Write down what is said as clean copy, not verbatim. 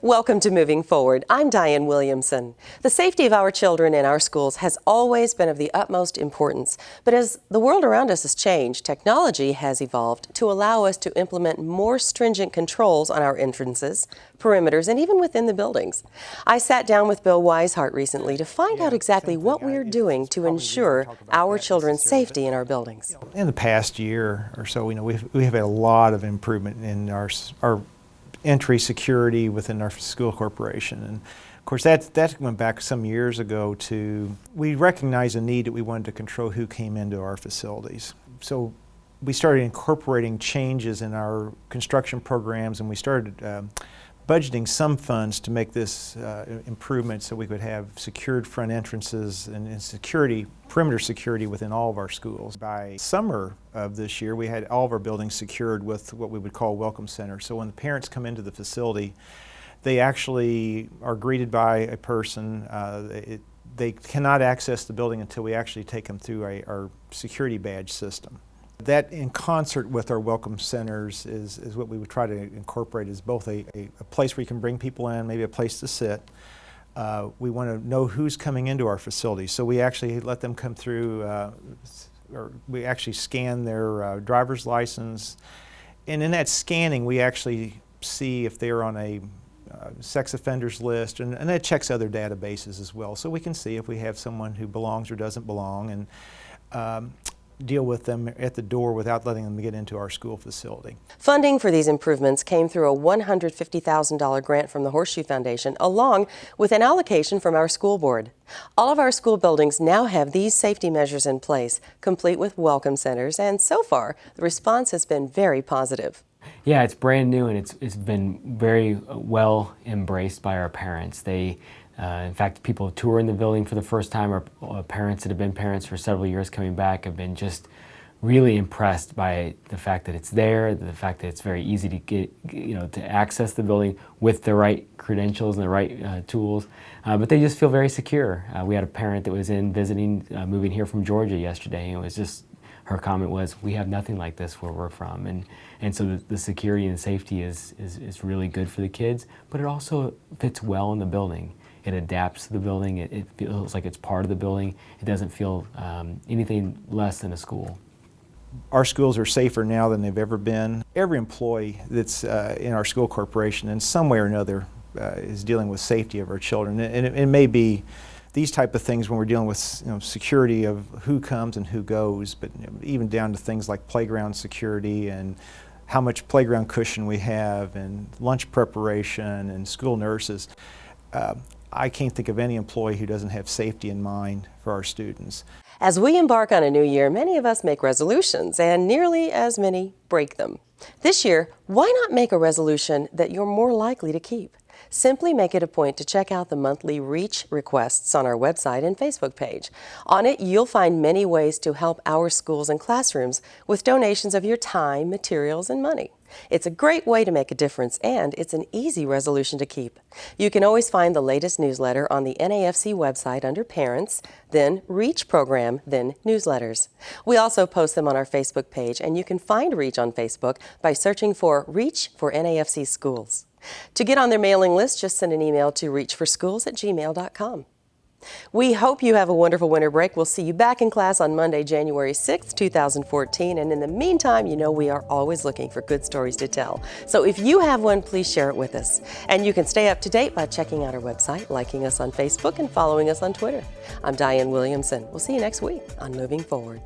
Welcome to Moving Forward. I'm Diane Williamson. The safety of our children in our schools has always been of the utmost importance. But as the world around us has changed, technology has evolved to allow us to implement more stringent controls on our entrances, perimeters, and even within the buildings. I sat down with Bill Weishart recently to find out exactly what we're doing to ensure our children's safety in our buildings. In the past year or so, we have had a lot of improvement in our entry security within our school corporation. And of course that went back some years ago to, we recognized a need that we wanted to control who came into our facilities. So we started incorporating changes in our construction programs, and we started budgeting some funds to make this improvement so we could have secured front entrances and security, perimeter security within all of our schools. By summer of this year, we had all of our buildings secured with what we would call welcome centers. So when the parents come into the facility, they actually are greeted by a person. They cannot access the building until we actually take them through our security badge system. That, in concert with our welcome centers, is what we would try to incorporate as both a place where you can bring people in, maybe a place to sit. We want to know who's coming into our facility, so we actually let them come through, or we actually scan their driver's license. And in that scanning, we actually see if they're on a sex offenders list, and that checks other databases as well. So we can see if we have someone who belongs or doesn't belong, and deal with them at the door without letting them get into our school facility. Funding for these improvements came through a $150,000 grant from the Horseshoe Foundation, along with an allocation from our school board. All of our school buildings now have these safety measures in place, complete with welcome centers, and so far, the response has been very positive. Yeah, it's brand new, and it's been very well embraced by our parents. In fact, people touring the building for the first time, or parents that have been parents for several years coming back, have been just really impressed by the fact that it's there, the fact that it's very easy to get, to access the building with the right credentials and the right tools. But they just feel very secure. We had a parent that was in visiting, moving here from Georgia yesterday, and it was just, her comment was, "We have nothing like this where we're from," and so the security and safety is really good for the kids, but it also fits well in the building. It adapts to the building. It feels like it's part of the building. It doesn't feel anything less than a school. Our schools are safer now than they've ever been. Every employee that's in our school corporation in some way or another is dealing with safety of our children. And it may be these type of things when we're dealing with security of who comes and who goes, but even down to things like playground security and how much playground cushion we have, and lunch preparation and school nurses. I can't think of any employee who doesn't have safety in mind for our students. As we embark on a new year, many of us make resolutions, and nearly as many break them. This year, why not make a resolution that you're more likely to keep? Simply make it a point to check out the monthly REACH requests on our website and Facebook page. On it, you'll find many ways to help our schools and classrooms with donations of your time, materials, and money. It's a great way to make a difference, and it's an easy resolution to keep. You can always find the latest newsletter on the NAFC website under Parents, then REACH Program, then Newsletters. We also post them on our Facebook page, and you can find REACH on Facebook by searching for REACH for NAFC Schools. To get on their mailing list, just send an email to reachforschools@gmail.com. We hope you have a wonderful winter break. We'll see you back in class on Monday, January 6th, 2014. And in the meantime, we are always looking for good stories to tell. So if you have one, please share it with us. And you can stay up to date by checking out our website, liking us on Facebook, and following us on Twitter. I'm Diane Williamson. We'll see you next week on Moving Forward.